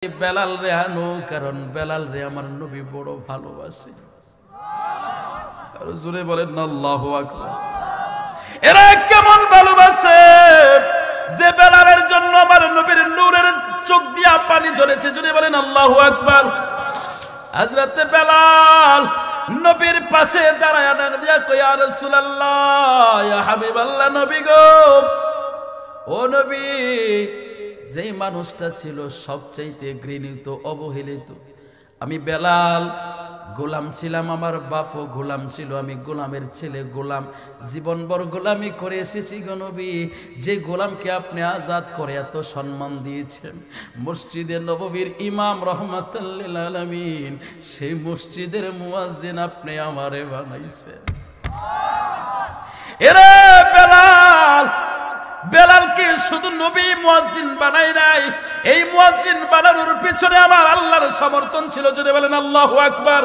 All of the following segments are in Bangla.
বেলাল রে আনো, কারণ বেলাল রে আমার নবী বড় ভালোবাসে। আর জোরে বলেন না আল্লাহু আকবার। এরা কেমন ভালোবাসে যে বেলালের জন্য আমার নবীর নূরের চোখ দিয়া পানি ঝরেছে। জোরে বলেন আল্লাহু আকবার। হযরতে বেলাল নবীর পাশে দাঁড়ায়া ডাক দিয়া কয়, ইয়া রাসূলুল্লাহ, ইয়া হাবিবাল্লাহ, নবী গো, ও নবী, যেই মানুষটা ছিল সবচাইতে ঘৃণিত, অবহেলিত, আমি বেলাল গোলাম ছিলাম, আমার বাপও গোলাম ছিল, আমি গোলামের ছেলে, গোলাম, জীবনভর গোলামি করে এসেছি গো নবী। যে গোলামকে আপনি আজাদ করে এত সম্মান দিয়েছেন, মসজিদে নববীর ইমাম রাহমাতুল লিল আলামিন, সেই মসজিদের মুয়াজ্জিন আপনি আমারে বানাইছেন। এরে বেলাল, বেলালকে শুধু নবী মুয়াজ্জিন বানাই নাই, এই মুয়াজ্জিন বানানোর পিছনে আমার আল্লাহর সমর্থন ছিল। জোরে বলেন আল্লাহু আকবার।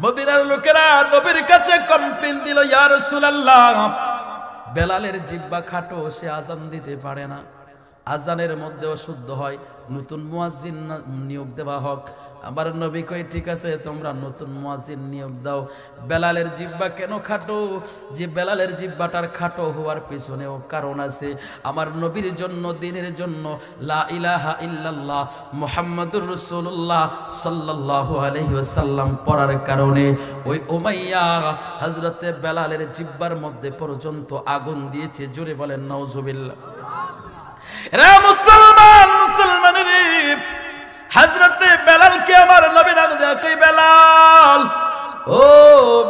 মদিনার লোকেরা নবীর কাছে কমপ্লেইন দিল, ইয়া রাসূলুল্লাহ, বেলালের জিহ্বা খাটো, সে আজান দিতে পারে না, আজানের মধ্যে অশুদ্ধ হয়, নতুন মুয়াজ্জিন নিয়োগ দেওয়া হোক। আমার নবী কই, ঠিক আছে, তোমরা নতুন মুয়াজ্জিন নিয়োগ দাও। বেলালের জিহ্বা কেন খাটো? যে বেলালের জিহ্বাটার খাটো হওয়ার পিছনেও কারণ আছে। আমার নবীর জন্য, দ্বীনের জন্য লা ইলাহা ইল্লাল্লাহ মুহাম্মাদুর রাসূলুল্লাহ সাল্লাল্লাহু আলাইহি ওয়াসাল্লাম পড়ার কারণে ওই উমাইয়া হযরতে বেলালের জিহ্বার মধ্যে পর্যন্ত আগুন দিয়েছে। জোরে বলেন নাউজুবিল্লাহ। রে মুসলমান, মুসলমানের হযরতে বেলালকে আমার নবী ডাক দেয়া কই, বেলাল, ও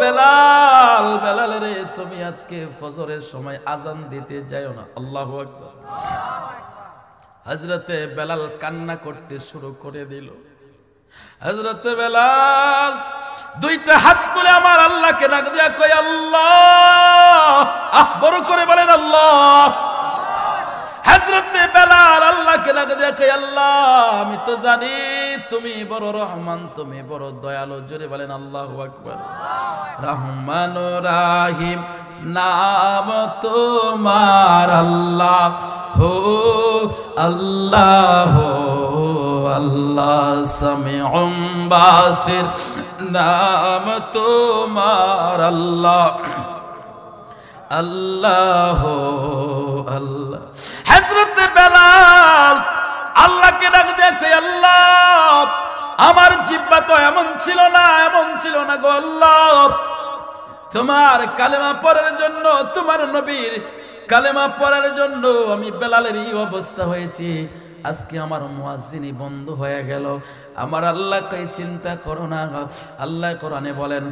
বেলাল, বেলাল রে, তুমি আজকে ফজরের সময় আজান দিতে যাও না। আল্লাহু আকবার। হযরতে বেলাল কান্না করতে শুরু করে দিল। হযরতে বেলাল দুইটা হাত তুলে আমার আল্লাহকে ডাক দেয়া কই, আল্লাহ, বড় করে বলেন আল্লাহ। হযরতে বেলাল আল্লাহকে ডাক দেয়া কই, আল্লাহ, আমি তো জানি তুমি বড় রহমান, তুমি বড় দয়ালু। জোরে বলেন আল্লাহু আকবার। রহমান ও রাহিম নাম তোমার, আল্লাহ হো আল্লাহ হো আল্লাহ, সামিউম বাসির নাম তোমার, আল্লাহ আল্লাহ আল্লাহ। হযরতে বেলাল আল্লাহকে ডাক দিয়ে কই, আল্লাহ, আমার জিহ্বা তো এমন ছিল না, এমন ছিল না গো আল্লাহ, তোমার কালেমা পড়ার জন্য, তোমার নবীর কালেমা পড়ার জন্য আমি বেলালের এই অবস্থা হয়েছে। আজকে আমার মুয়াজ্জিনি বন্ধ হয়ে গেল। আমার আল্লাহ কই, চিন্তা করো না। আল্লাহ কোরআনে বলেন,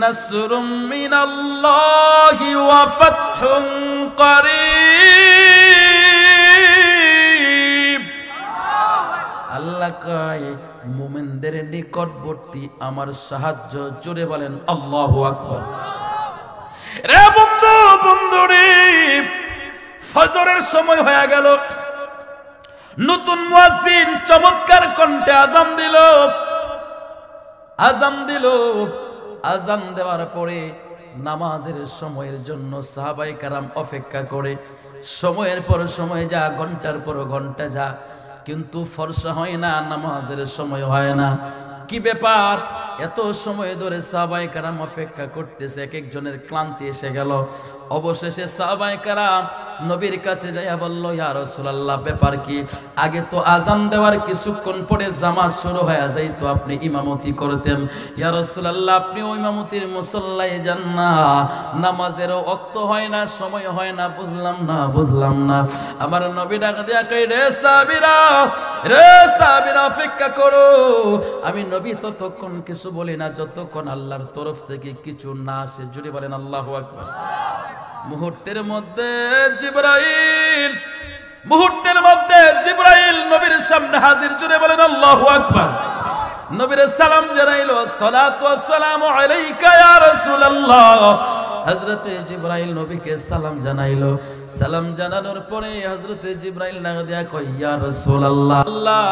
নাসরুম মিনাল্লাহি ওয়া ফাতহুন করিব। আল্লাহ কয়, মুমিনদের নিকটবর্তী আমার সাহায্য। জোরে বলেন আল্লাহু আকবার। রে বন্ধু, বন্ধুরে, ফজরের সময় হয়ে গেল। নতুন মুয়াজ্জিন চমৎকার কণ্ঠে আজান দিল। আজান দিল। আজান দেওয়ার পরে নামাজের সময়ের জন্য সাহাবায়ে কেরাম অপেক্ষা করে। সময়ের পর সময় যা, ঘন্টার পর ঘন্টা যা, কিন্তু ফরসা হয় না, নামাজের সময় হয় না। কি ব্যাপার? এত সময় ধরে সাহাবায়ে কেরাম অপেক্ষা করতেছে, এক একজনের ক্লান্তি এসে গেল। অবশেষে সাহাবায়ে কেরাম নবীর কাছে যাইয়া বলল, ইয়া রাসূলুল্লাহ, ব্যাপার কি? আগে তো আজান দেওয়ার কিছুক্ষণ পরে জামাত শুরু হয়ে যাইতো, আপনি ইমামতি করতেন। ইয়া রাসূলুল্লাহ, আপনি ওই ইমামতির মুসল্লায় যান না, নামাজেরও ওয়াক্ত হয় না, সময় হয় না। বুঝলাম না, বুঝলাম না। আমার নবী ডাক দিয়া কই, রে সাহাবীরা, রে সাহাবীরা, অপেক্ষা করো। আমি নবী ততক্ষণ কিছু বলি না যতক্ষণ আল্লাহর তরফ থেকে কিছু না আসে। জুড়ে বলেন আল্লাহু আকবার। মুহূর্তের মধ্যে জিবরাইল, মুহূর্তের মধ্যে জিবরাইল নবীর সামনে হাজির। জুড়ে বলেন আল্লাহু আকবার। নবীর সালাম জানাইলো, সালাতু ওয়াসসালামু আলাইকা ইয়া রাসূলুল্লাহ। হযরতে জিবরাইল নবীকে সালাম জানাইলো। সালাম জানানোর পরে হযরতে জিবরাইল ডাক দিয়া কয়, ইয়া রাসূলুল্লাহ, আল্লাহ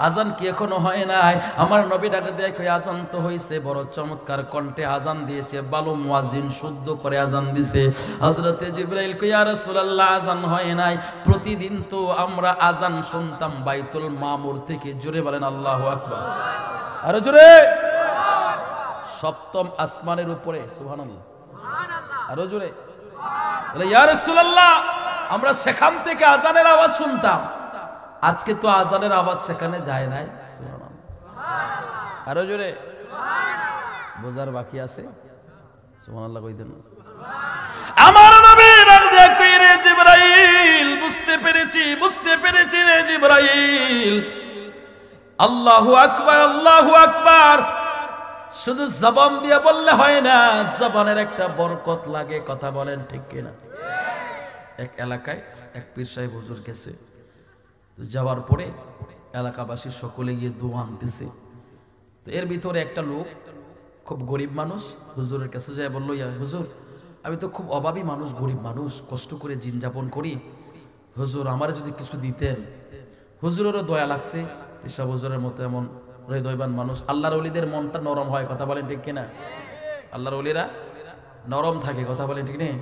আযান কি এখনো হয় নাই? আমার নবী ডাক দিয়া কয়, আযান তো হইছে, বড় চমৎকার কণ্ঠে আযান দিয়েছে, ভালো মুয়াজ্জিন শুদ্ধ করে আযান দিছে। হযরতে জিবরাইল কয়, ইয়া রাসূলুল্লাহ, আযান হয় নাই। প্রতিদিন তো আমরা আযান শুনতাম বাইতুল মামুর থেকে। জোরে বলেন আল্লাহু আকবার। আরো জোরে। সপ্তম আসমানের উপরে। সুবহানাল্লাহ। আরো জোরে। ইয়া রাসূলুল্লাহ, আমরা সেখান থেকে আযানের আওয়াজ শুনতাম, আজকে তো আযানের আওয়াজ সেখানে যায় নাই। সুবহানাল্লাহ। আরো জোরে। বোঝার বাকি আছে? সুবহানাল্লাহ কইতেন। আমার নবী ডাক দিয়া কই, রে জিবরাইল, বুঝতে পেরেছি রে জিবরাইল। আল্লাহু আকবার, আল্লাহু আকবার শুধু জবান দিয়ে বললে হয় না, জবানের একটা বরকত লাগে। কথা বলেন ঠিক কিনা? এক এলাকায় এক পীর সাহেব হুজুর গেছে, তো যাওয়ার পরে এলাকাবাসী সকলে গিয়ে দোয়া আনতেছে। তো এর ভিতরে একটা লোক, খুব গরিব মানুষ, হুজুরের কাছে যায় বললো, ইয়া হুজুর, আমি তো খুব অভাবী মানুষ, গরিব মানুষ, কষ্ট করে দিন যাপন করি, হুজুর আমার যদি কিছু দিতেন। হুজুরেরও দয়া লাগছে, এসব হুজুরের মতো এমন হৃদয়বান মানুষ। আল্লাহর ওলিদের মনটা নরম হয়। কথা বলেন ঠিক কিনা? আল্লাহর ওলিরা নরম থাকে। কথা বলেন ঠিক নেই?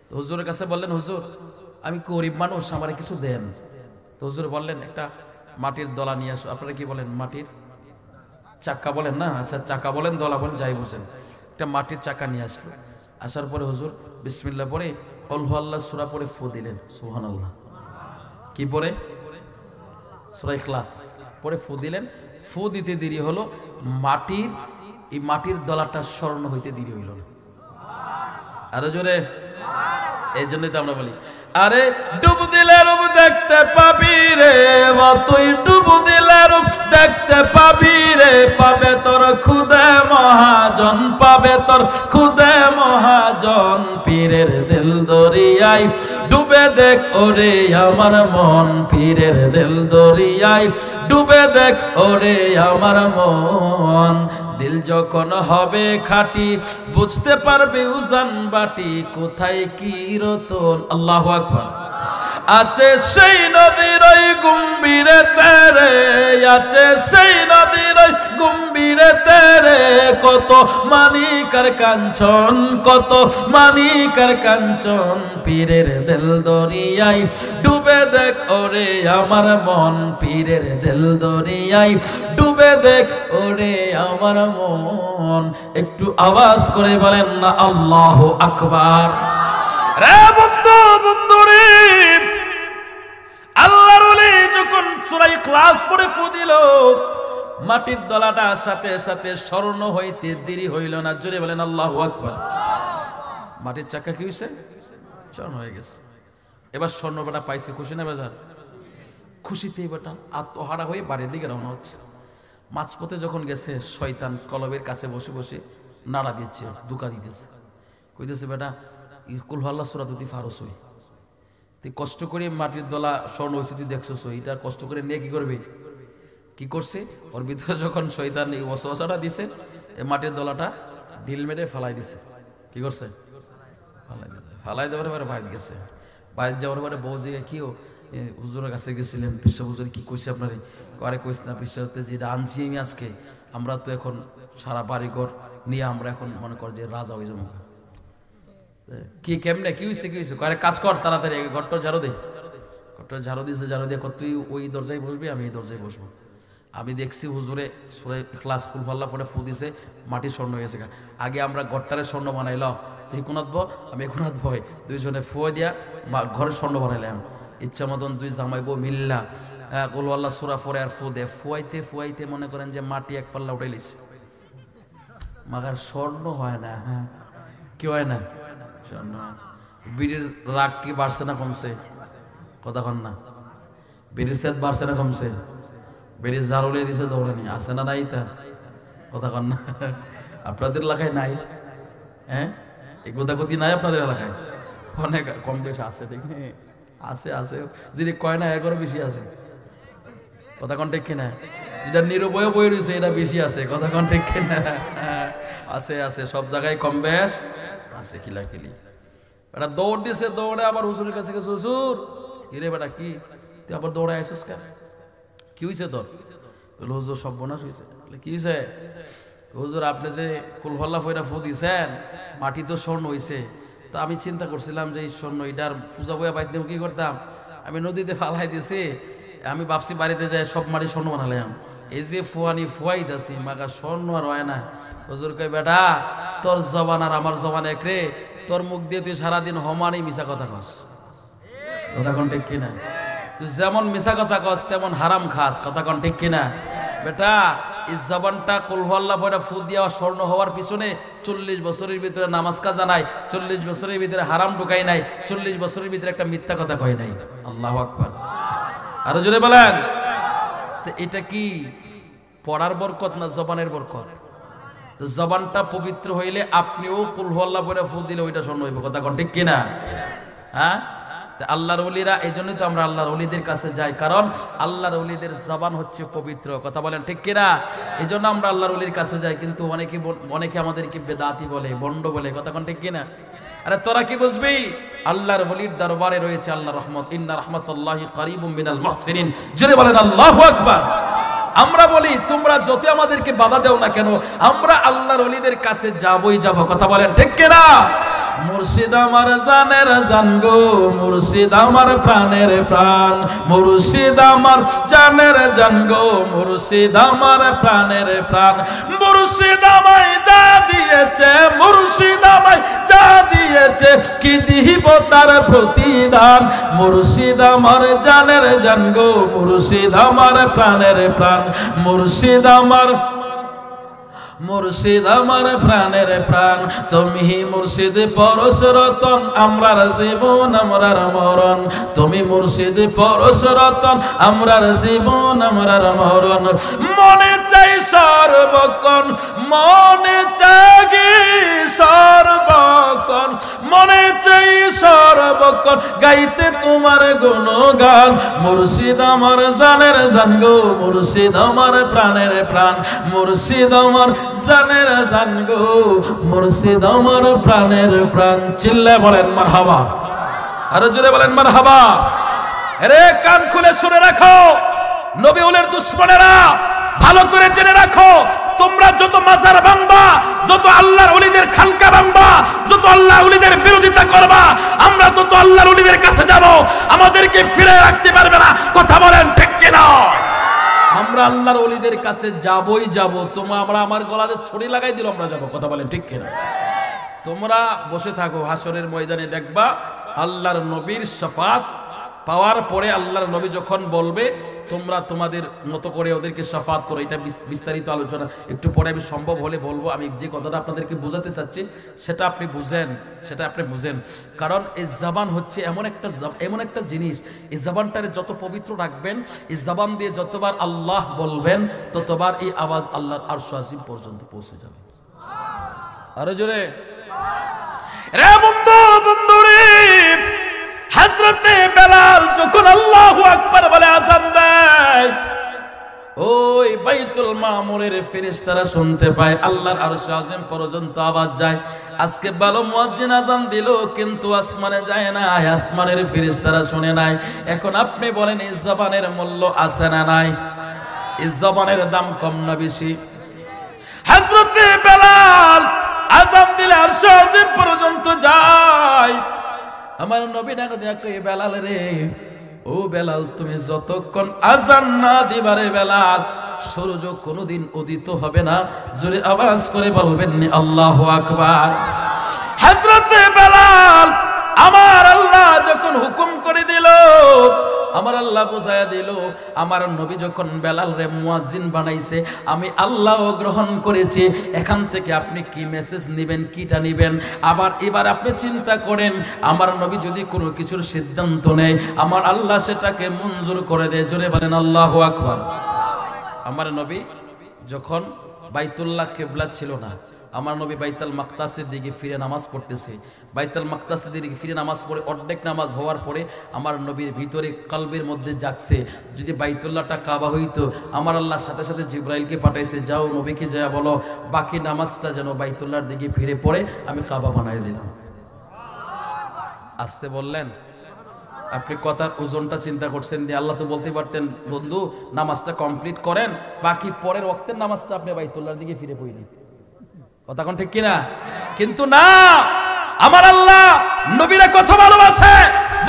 তো হুজুরের কাছে বললেন, হুজুর আমি গরিব মানুষ, আমার কিছু দেন। তো হুজুর বললেন, একটা মাটির দলা নিয়ে আসো। আপনারা কি বলেন? মাটির চাক্কা বলেন না? আচ্ছা, চাক্কা বলেন, দলা বলেন, যাই বুঝেন। একটা মাটির চাক্কা নিয়ে আসলো। আসার পরে হুজুর বিসমিল্লাহ পড়ে কুল হুয়াল্লাহ সূরা পড়ে ফু দিলেন। সুবহানাল্লাহ। কি পড়ে? সূরা ইখলাস পড়ে ফু দিলেন। ফু দিতে দেরি হলো, মাটির দলাটা স্বর্ণ হইতে দেরি হইল না। আরো জোরে। এই জন্যই তো আমরা বলি, আরে ডুব দিলে রূপ দেখতে পাবি রে, তুই ডুব দিলে রূপ দেখতে পাবি রে, পাবে তোর খুদে মহাজন, পাবে তোর খুদে মহাজন। পীরের দিল দরিয়ায় ডুবে দেখ ওরে আমার মন, পীরের দিল দরিয়ায় ডুবে দেখ ওরে আমার মন। দিল যখন হবে খাঁটি, বুঝতে পারবে উজান বাটি, কোথায় কি রতন। আল্লাহু আকবার। আছে সেই নদীর ওই গম্ভীরে তেরে, আছে সেই নদীর ওই গম্ভীরে তেরে, কত মানিকার কাঞ্চন, কত মানিকার কাঞ্চন। পীরের দিল দরিয়ায় ডুবে দেখ ওরে আমার মন, পীরের দিল দরিয়ায় ডুবে দেখ ওরে আমার মন। একটু আওয়াজ করে বলেন না আল্লাহু আকবার। রে বন্ধু, বন্ধু রে, আল্লাহর ওলি যখন সূরা ইখলাস পড়ে ফু দিল, মাটির দলাটা সাথে সাথে স্বর্ণ হইতে দেরি হইল না। জোরে বলেন আল্লাহু আকবার। মাটির চাকা কি হইছে? স্বর্ণ হয়ে গেছে। এবার স্বর্ণ বেটা পাইছে, খুশি না বেজার? খুশিতে বেটা আত্মহারা হয়ে বাড়ির দিকে রওনা হচ্ছে। মাঝপথে যখন গেছে, শয়তান কলবের কাছে বসে বসে নাড়া দিচ্ছে, দুকা দিতেছে, কইতেছে, বেটা কুল হুয়াল্লাহ সূরা তুই ফারস হই, তুই কষ্ট করে মাটির দলা স্বর্ণ হয়েছে, তুই দেখছো, এটা কষ্ট করে নিয়ে কি করবি? কি করছে? ওর ভিতরে যখন শয়তান এই ওয়াসওয়াসাটা দিছে, এই মাটির দলাটা ঢিল মেরে ফালাই দিছে। কি করছে? ফালাই দেওয়ার পরে বাইরে গেছে। বাইরে যাওয়ার পরে বউ জিগে, কি হুজুরের কাছে গেছিলেন, বিশ্বাস হুজুর কি কইছে আপনারে? আরে কইস না, বিশ্বাস যেটা আনছি আমি আজকে, আমরা তো এখন সারা বাড়িঘর নিয়ে আমরা এখন মনে কর যে রাজা হয়ে যাবো। কি কেমনে কি হয়েছে? কি হয়েছে? আরে কাজ কর, তাড়াতাড়ি ঘরটা ঝাড়ু দে। ঘরটা ঝাড়ু দিয়েছে, ঝাড়ু দিয়ে তুই ওই দরজায় বসবি, আমি এই দরজায় বসবো। আমি দেখছি হুজুরে সূরা ইখলাস কুল হুয়াল্লাহ পড়ে ফু দিছে, মাটি স্বর্ণ হয়েছে। আগে আমরা ঘরটারে স্বর্ণ বানাইলাম, তুই কোনাত ব, আমি কোনাত বই, দুইজনে ফুয়ে দিয়া ঘরের স্বর্ণ বানাইলাম। ইচ্ছা মতন দুই জামাইবো মিল্লা কুল হুয়াল্লাহ সূরা পড়ে আর ফু দে। ফুয়াইতে ফুয়াইতে মনে করেন যে মাটি এক পাল্লা উঠে লিছে, মাগার স্বর্ণ হয় না। হ্যাঁ, কি হয় না? স্বর্ণ। বিড়ির রাগ কি বাড়ছে না কমছে? কথা কন না। বিড়ির সেদ বাড়ছে না কমছে? বিড়ির ঝাড়ুলে দিছে দৌড়ানি, আছে না নাই? তা কথা কন না। আপনাদের এলাকায় নাই? হ্যাঁ, এই গোদাগতি নাই আপনাদের এলাকায়? অনেক কম বেশ আছে, ঠিক নেই? আছে আছে, যদি কয় না এগারো বেশি আছে। কথা কন ঠিক কিনা? যেটা নিরুপয় বই রয়েছে এটা বেশি আছে, কথা কোন ঠিক কিনা? আছে আছে, সব জায়গায় কম বেশ আছে। কিলাকিলি এটা দৌড় দিছে, দৌড়ে আবার হুজুরের কাছে গেছে, হুজুর কিরে বেটা কি তুই আবার দৌড়ে আইসিস কেন, কি হয়েছে তোর? হুজুর সর্বনাশ হয়েছে। কি হয়েছে? হুজুর আপনি যে কুলহল্লা ফইরা ফু দিছেন, মাটি তো স্বর্ণ হয়েছে, তো আমি চিন্তা করছিলাম যে এই স্বর্ণ এটার পূজা বইয়া পাইতে কি করতাম, আমি নদীতে ফালাই দিয়েছি, আমি ভাবছি বাড়িতে যাই সব মাটি স্বর্ণ বানালাম, এই যে ফুয়ানি ফুয়াইতেছি মাগা স্বর্ণ আর হয় না। হুজুর কই বেটা তোর জবান আর আমার জবান এক রে, তোর মুখ দিয়ে তুই সারাদিন হমানি মিশা কথা কস, কথা কোন ঠিক কিনা? তুই যেমন মিশা কথা কস তেমন হারাম খাস, কথা কোন ঠিক কিনা? বেটা এই জবানটা কুলহুয়াল্লাহ পড়া ফু দিয়া স্বর্ণ হওয়ার পিছনে 40 বছরের ভিতরে নামাজ কাজা নাই, 40 বছরের ভিতরে হারাম ঢুকাই নাই, 40 বছরের ভিতরে একটা মিথ্যা কথা কয় নাই। আল্লাহু আকবার, আরো জোরে বলেন। তো এটা কি পড়ার বরকত না জবানের বরকত? তো জবানটা পবিত্র হইলে আপনিও কুলহুয়াল্লাহ পড়া ফু দিলে ওইটা স্বর্ণ হইব, কথা কোন ঠিক কিনা? হ্যাঁ, আল্লাহর ওলিরা, এই জন্যই তো আমরা আল্লাহর ওলিদের কাছে যাই, কারণ আল্লাহর ওলিদের জবান হচ্ছে পবিত্র, কথা বলেন ঠিক কিনা? এই জন্য আমরা আল্লাহর ওলির কাছে যাই। কিন্তু অনেকে আমাদেরকে বেদাতি বলে, বন্ড বলে, কথা কোন ঠিক কিনা? আরে তোরা কি বুঝবি? আল্লাহর ওলির দরবারে রয়েছে আল্লাহর রহমত, ইন্না রাহমাতুল্লাহি কারীবুম মিনাল মুহসিনিন। জোরে বলেন আল্লাহু আকবার। আমরা বলি তোমরা যত আমাদেরকে বাধা দাও না কেন, আমরা আল্লাহর ওলিদের কাছে যাবই যাব, কথা বলেন ঠিক কিনা? মুর্শিদ আমার জানের জান গো, মুর্শিদ আমার প্রাণের প্রাণ, মুর্শিদ আমার জানের জান গো, মুর্শিদ আমার প্রাণের প্রাণ, মুর্শিদ আমায় যা দিয়েছে, মুর্শিদ আমায় যা দিয়েছে, কি দিব তার প্রতিদান, মুর্শিদ আমার জানের জান গো, মুর্শিদ আমার প্রাণের প্রাণ, মুর্শিদ আমার, মুর্শিদ আমার প্রাণের প্রাণ, তুমি মুর্শিদ পরশ রতন, আমরার জীবন আমরার মরণ, তুমি মুর্শিদ পরশ রতন, আমরার জীবন আমরার মরণ, মনে চাই সর্বক্ষণ, মনে চাই সর্বক্ষণ, মনে চাই সর্বক্ষণ গাইতে তোমার গুণগান, মুর্শিদ আমার জানের জান গো, মুর্শিদ আমার প্রাণের প্রাণ, মুর্শিদ আমার জানের জান গো, মুর্শিদ আমার প্রাণের প্রাণ। চিল্লায় বলেন মারহাবা, আরো জোরে বলেন মারহাবা। আরে কান খুলে শুনে রাখো, নবী ওলির দুশমনেরা ভালো করে জেনে রাখো, তোমরা যত মাজার ভাঙবা, যত আল্লাহর ওলিদের খানকা ভাঙবা, যত আল্লাহর ওলিদের বিরোধিতা করবা, আমরা তত আল্লাহর ওলিদের কাছে যাব, আমাদেরকে ফিরে রাখতে পারবে না, কথা বলেন ঠিক কিনা? আমরা আল্লাহর ওলিদের কাছে যাবই যাব। আমরা আমার গলাতে ছড়ি লাগাই দিল, আমরা যাব, কথা বলেন ঠিক কিনা? তোমরা বসে থাকো, হাসরের ময়দানে দেখবা আল্লাহর নবীর শাফাত পাওয়ার পরে আল্লাহর নবী যখন বলবে তোমরা তোমাদের মতো করে ওদেরকে শাফাত করো। এটা বিস্তারিত আলোচনা একটু পরে আমি সম্ভব হলে বলবো। আমি যে কথাটা আপনাদেরকে বোঝাতে চাচ্ছি সেটা আপনি বুঝেন, সেটা আপনি বুঝেন। কারণ এই জবান হচ্ছে এমন একটা জিনিস, এই জবানটারে যত পবিত্র রাখবেন, এই জবান দিয়ে যতবার আল্লাহ বলবেন ততবার এই আওয়াজ আল্লাহর আরশ আজিম পর্যন্ত পৌঁছে যাবে। আরো জোরে রে বন্ধু, বন্ধু রে, হযরতে বেলাল যখন আল্লাহু আকবার বলে আযান দেয়, ওই বাইতুল মামুরের ফেরেশতারা শুনতে পায়, আল্লাহর আরশ আজিম পর্যন্ত আওয়াজ যায়। আজকে ভালো মুয়াজ্জিন আযান দিল কিন্তু আসমানে যায় না, আসমানের ফেরেশতারা শুনে নাই। এখন আপনি বলেন এই জবানের মূল্য আছে না নাই? এই জবানের দাম কম না বেশি? হযরতে বেলাল আযান দিলে আরশ আজিম পর্যন্ত যায়। আমার নবী ডাক দিয়া কই, বেলাল রে, ও বেলাল, তুমি যতক্ষণ আযান না দিবারে বেলাল, সূর্য কোনোদিন উদিত হবে না। জোরে আওয়াজ করে বলবেন নি আল্লাহু আকবার। হযরতে বেলাল আমার আল্লাহ যখন হুকুম করে দিল, আমার আল্লাহ বুঝায়া দিল, আমার নবী যখন বেলাল রে মুয়াজ্জিন বানাইছে, আমি আল্লাহও গ্রহণ করেছি। এখান থেকে আপনি কি মেসেজ নেবেন, কিটা নেবেন? আবার এবার আপনি চিন্তা করেন, আমার নবী যদি কোনো কিছুর সিদ্ধান্ত নেয়, আমার আল্লাহ সেটাকে মঞ্জুর করে দেয়। জোরে বলেন আল্লাহু আকবার। আমার নবী যখন বাইতুল্লাহ কিবলা ছিল না, আমার নবী বাইতুল মাকদাসের দিকে ফিরে নামাজ পড়তেছে। বাইতুল মাকদাসের দিকে ফিরে নামাজ পড়ে অর্ধেক নামাজ হওয়ার পরে আমার নবীর ভিতরে কলবের মধ্যে জাগছে, যদি বাইতুল্লাহটা কাবা হইতো, আমার আল্লাহর সাথে সাথে জিবরাইলকে পাঠাইছে, যাও নবীকে যা বলো বাকি নামাজটা যেন বাইতুল্লাহর দিকে ফিরে পড়ে আমি কাবা বানাই দিলাম। আসতে বললেন, আপনি কথার ওজনটা চিন্তা করছেন যে আল্লাহ তো বলতে পারতেন বন্ধু নামাজটা কমপ্লিট করেন, বাকি পরের ওয়াক্তের নামাজটা আপনি বাইতুল্লাহর দিকে ফিরে পড়েন। কথা কোন ঠিক কিনা? কিন্তু না, আমার আল্লাহ নবীরা কত ভালোবাসে,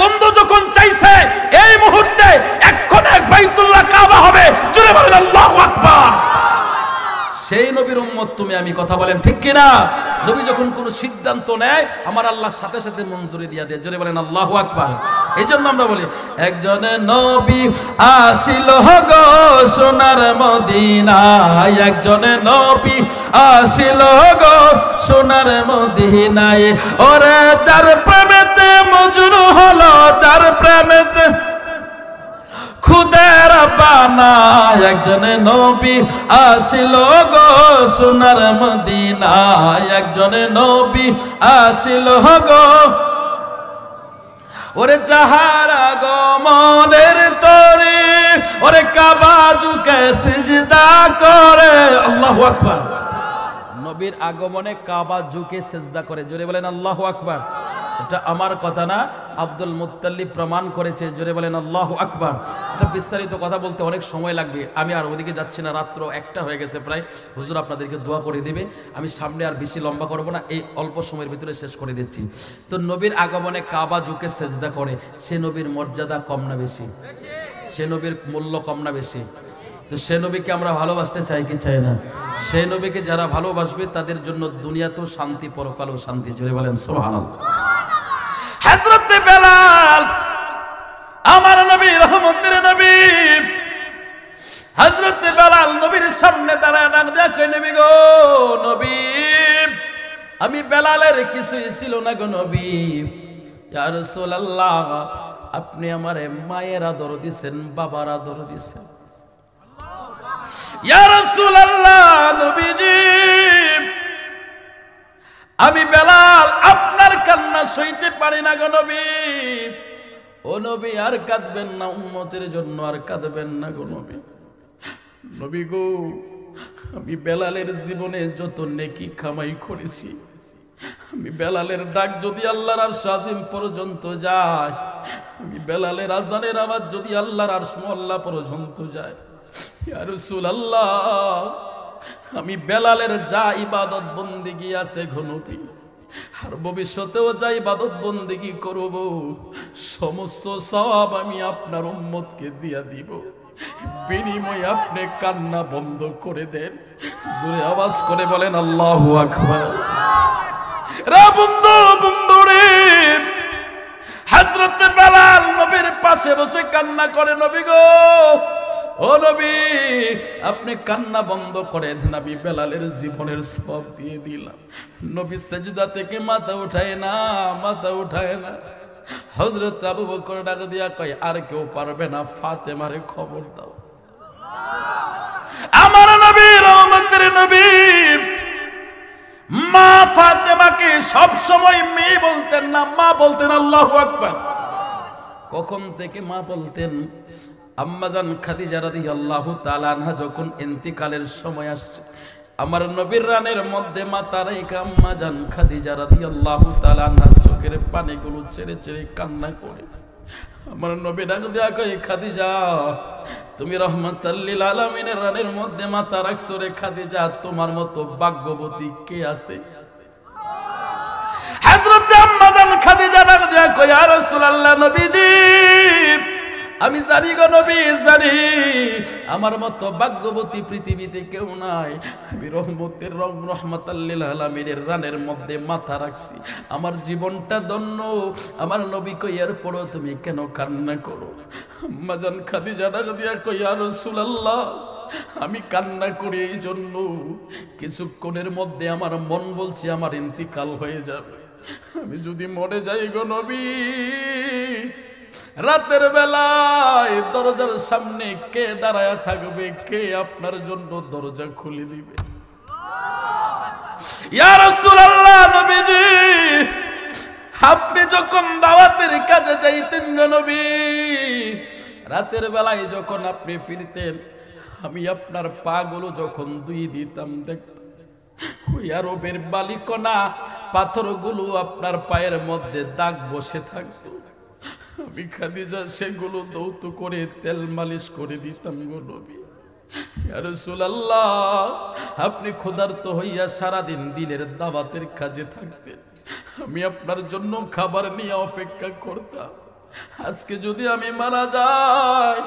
বন্ধু যখন চাইছে এই মুহূর্তে এক্ষণে এক বাইতুল্লাহ কাবা হবে, জোরে বলেন আল্লাহু আকবার। সেই নবীর উম্মত তুমি আমি, কথা বলেন ঠিক কিনা? নবী যখন কোন সিদ্ধান্ত নেয় আমার আল্লাহর সাথে সাথে মঞ্জুরি দিয়া দেয়, জোরে বলেন আল্লাহু আকবার। এই জন্য আমরা বলি একজনে নবী আসিল গো সোনার মদিনায়, একজনে নবী আসিল গো সোনার মদিনায়, ওরে যার প্রেমেতে মজনু হলো, যার প্রেমেতে খুদের বানা, একজনে নবী আসিল গো সোনার মদিনায়, একজনে নবী আসিল গো, ওরে যাহারা গো মনের তরে, ওরে কাবা ঝুঁকে সিজদা করে, আল্লাহু আকবার। নবীর আগমনে কাবা ঝুঁকে সিজদা করে, জোরে বলেন আল্লাহু আকবার। এটা আমার কথা না, আব্দুল মুত্তালিব প্রমাণ করেছে, জোরে বলেন আল্লাহু আকবার। এটা বিস্তারিত কথা বলতে অনেক সময় লাগবে, আমি আর ওদিকে যাচ্ছি না, রাত্র 1টা হয়ে গেছে প্রায়। হুজুর আপনাদেরকে দোয়া করে দিবে, আমি সামনে আর বেশি লম্বা করব না, এই অল্প সময়ের ভিতরে শেষ করে দিচ্ছি। তো নবীর আগমনে কাবা ঝুঁকে সিজদা করে, সে নবীর মর্যাদা কম না বেশি? সে নবীর মূল্য কম না বেশি? তো সে নবীকে আমরা ভালোবাসতে চাই কি চাই না? সে নবীকে যারা ভালোবাসবে তাদের জন্য দুনিয়াতেও শান্তি, পরকালেও শান্তি, জোরে বলেন সুবহানাল্লাহ। হযরত বেলাল আমার নবী, রহমতের নবী, হযরত বেলাল নবীর সামনে দাঁড়ায় ডাক দেয়া কই, নবী গো নবী, আমি বেলালের কিছুই ছিল না গো নবী। ইয়া রাসূলুল্লাহ, আপনি আমারে মায়ের আদর দিবেন, বাবার আদর দিবেন। ইয়া রাসূলুল্লাহ, নবীজি আমি বেলাল আপনার কান্না সইতে পারি না গো নবী। ও নবী আর কাঁদবেন না, উম্মতের জন্য আর কাঁদবেন না গো নবী। নবী গো, আমি বেলালের জীবনে যত নেকি কামাই করেছি, আমি বেলালের ডাক যদি আল্লাহর আরশ আজিম পর্যন্ত যায়, আমি বেলালের আযানের আওয়াজ যদি আল্লাহর আরশ মোল্লা পর্যন্ত যায়, ইয়া রাসূলুল্লাহ, আমি বেলালের যা ইবাদত বন্দেগী আছে গো নবী, আর ভবিষ্যতেও যা ইবাদত বন্দেগী করব, সমস্ত সওয়াব আমি আপনার উম্মতকে দিয়া দিব, বিনিময়ে আপনি কান্না বন্ধ করে দেন। জোরে আওয়াজ করে বলেন আল্লাহু আকবার। রে বন্ধু, বন্ধু রে, হযরত বেলাল নবীর পাশে বসে কান্না করে, নবী গো, ও নবী আপনি কান্না বন্ধ করে দেন, আমি বেলালের জীবনের সওয়াব দিয়ে দিলাম। নবী সিজদা থেকে মাথা উঠায় না, মাথা উঠায় না। হযরত আবু বকর ডাক দিয়া কয়, আর কেউ পারবে না, ফাতেমারে খবর দাও। আমার নবী, রহমতের নবী, মা ফাতেমাকে সব সময় মেয়ে বলতেন না, মা বলতেন। আল্লাহু আকবার। কখন থেকে মা বলতেন? আম্মাজান খাদিজা রাদিয়াল্লাহু তাআলা আনহা যখন ইন্তিকালের সময় আসছে, আমার নবীর রানের মধ্যে মাথা রেখে আম্মাজান খাদিজা রাদিয়াল্লাহু তাআলা আনহা চোখের পানিগুলো ছেড়ে ছেড়ে কান্না করে আমার নবী ডাক দেয়া কয়, খাদিজা তুমি রাহমাতাল লিল আলামিনের রানের মধ্যে মাথা রাখছো রে খাদিজা, তোমার মতো ভাগ্যবতী কে আছে? হযরত আম্মাজান খাদিজা ডাক দেয়া কয়, ইয়া রাসূলুল্লাহ, নবীজি আমি জানি গো নবী, জানি আমার মতো ভাগ্যবতী পৃথিবীতে কেউ নাই। আমি রহমতের রহমাতাল লিল আলামিনের রানের মধ্যে মাথা রাখছি, আমার জীবনটা ধন্য। আমার নবী কই, এরপরও তুমি কেন কান্না করো? আম্মাজান খাদিজা ডাক দিয়া কই, ইয়া রাসূলুল্লাহ, আমি কান্না করি এই জন্য, কিছুক্ষণের মধ্যে আমার মন বলছে আমার ইন্তিকাল হয়ে যাবে। আমি যদি মরে যাই গো নবী, রাতের বেলায় দরজার সামনে কে দাঁড়ায়া থাকবে? কে আপনার জন্য দরজা খুলে দিবে? ইয়া রাসূলুল্লাহ, নবীজি আপনি যখন দাওয়াতের কাজে যাইতেন গো নবী, রাতের বেলায় যখন আপনি ফিরতেন, আমি আপনার পা গুলো যখন ধুই দিতাম, দেখতাম ওই আরবের বালিকণা পাথরগুলো আপনার পায়ের মধ্যে দাগ বসে থাকতো। আমি খাদিজা সেগুলো দৌত করে তেল মালিশ করে দিতাম গো নবী। ইয়া রাসূলুল্লাহ, আপনি ক্ষুধার্ত হইয়া সারাদিন দিনের দাওয়াতের কাজে থাকতেন, আমি আপনার জন্য খাবার নিয়ে অপেক্ষা করতাম। আজকে যদি আমি মারা যাই,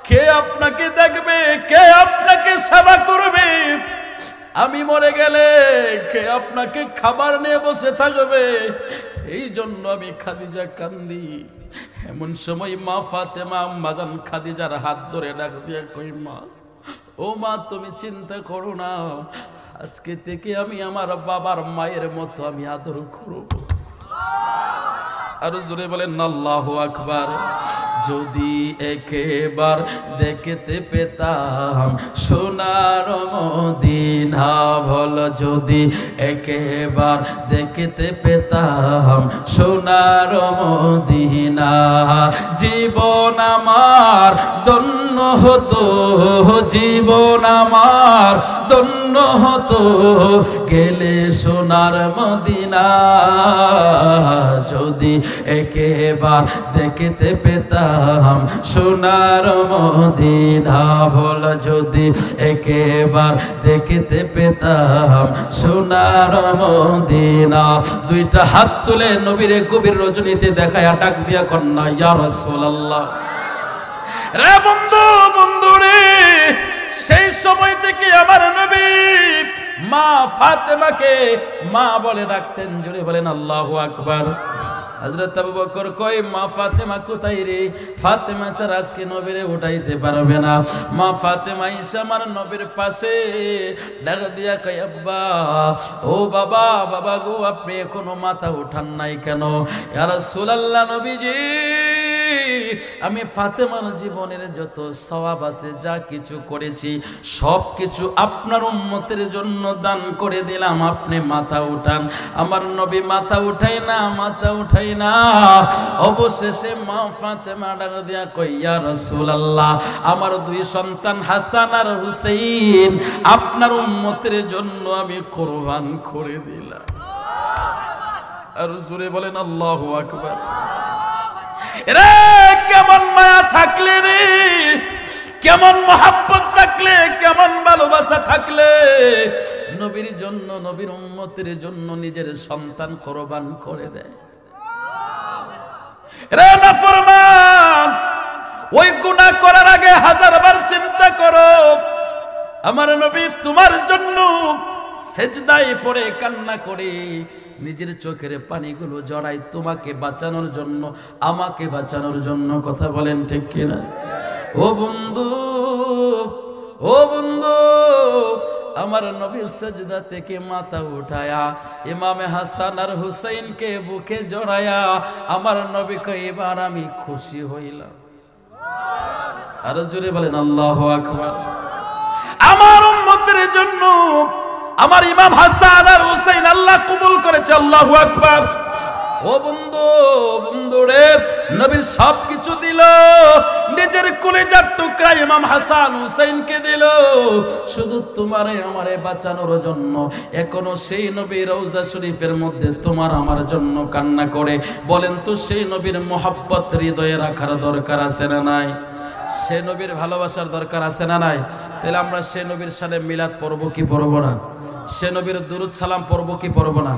কে আপনাকে দেখবে, কে আপনাকে সেবা করবে? আমি মরে গেলে কে আপনাকে খাবার নিয়ে বসে থাকবে? এই জন্য আমি খাদিজা কান্দি। এমন সময় মা ফাতেমা আম্মাজান খাদিজার হাত ধরে ডাক দিয়ে কই, মা, ও মা, তুমি চিন্তা করো না, আজকে থেকে আমি আমার বাবার মায়ের মতো আমি আদর করব। আর জোরে বলেন আল্লাহু আকবার। যদি একেবার দেখতে পেতাম সোনার মদিনা, বল যদি একেবার দেখতে পেতাম সোনার মদিনা, জীবন আমার ধন্য হতো, জীবন আমার ধন্য হতো, গেলে সোনার মদিনা। যদি একেবার দেখতে পেতাম সোনার মদিনা, বল যদি একেবার দেখতে পেতাম সোনার মদিনা। দুইটা হাত তুলে নবীর গভীর রজনীতে দেখায় ডাক দিয়া কন্যা, ইয়া রাসূলুল্লাহ। রে বন্ধু, বন্ধু রে, সেই সময় থেকে আমার নবী মা ফাতেমাকে মা বলে ডাকতেন। জোরে বলেন আল্লাহু আকবার। হযরত আবু বকর কয়, মা ফাতেমা কোথায় রে? ফাতেমা ছাড়া আজকে নবীরে উঠাইতে পারবে না। মা ফাতেমা ঈসা আমার নবীর পাশে ডাক দিয়া কয়, আব্বা, ও বাবা, বাবা গো, আপনি এখনো মাথা উঠান নাই কেন? ইয়া রাসূলুল্লাহ, নবীজি, আমি ফাতেমার জীবনের যত সওয়াব আছে, যা কিছু করেছি, সব কিছু আপনার উম্মতের জন্য দান করে দিলাম, আপনি মাথা উঠান। আমার নবী মাথা উঠাই না, মাথা উঠাই না। অবশেষে মা ফাতেমা ডাক দিয়া কই, ইয়া রাসূলুল্লাহ, আমার দুই সন্তান হাসান আর হুসাইন আপনার উম্মতের জন্য আমি কুরবান করে দিলাম। আর জোরে বলেন আল্লাহু আকবার। রে কেমন মায়া থাকলে রে, কেমন মহাব্বত থাকলে, কেমন ভালোবাসা থাকলে নবীর জন্য, নবীর উম্মতের জন্য নিজের সন্তান কুরবান করে দেয়। রে নাফরমান, ওই গুনাহ করার আগে হাজারবার চিন্তা করো। আমার নবী তোমার জন্য সেজদায় পড়ে কান্না করে নিজের চোখের পানিগুলো জড়াই, তোমাকে বাঁচানোর জন্য, আমাকে বাঁচানোর জন্য। কথা বলেন ঠিক কিনা? ও বন্ধু, ও বন্ধু, আমার নবী সেজদা থেকে মাথা উঠায়া ইমামে হাসান আর হুসাইনকে বুকে জড়ায়া আমার নবী কয়, এবার আমি খুশি হইলাম। আর জোরে বলেন আল্লাহু আকবার। আমার উম্মতের জন্য আমার ইমাম হাসান আর হুসাইন আল্লাহ কবুল করেছে। আল্লাহু আকবার। ও বন্ধু, বন্ধু রে, নবীর সবকিছু দিল, নিজের কলিজার টুকরা ইমাম হাসান হুসাইনকে দিল শুধু তোমারে আমারে বাঁচানোর জন্য। এখনো সেই নবীর রওজা শরীফের মধ্যে তোমার আমার জন্য কান্না করে। বলেন তো, সেই নবীর মোহাব্বত হৃদয়ে রাখার দরকার আছে না নাই? সে নবীর ভালোবাসার দরকার আছে না নাই? তাহলে আমরা সে নবীর সাথে মিলাদ পড়ব কি পড়ব না? সে নবীর দুরূদ সালাম পড়ব কি পড়ব না?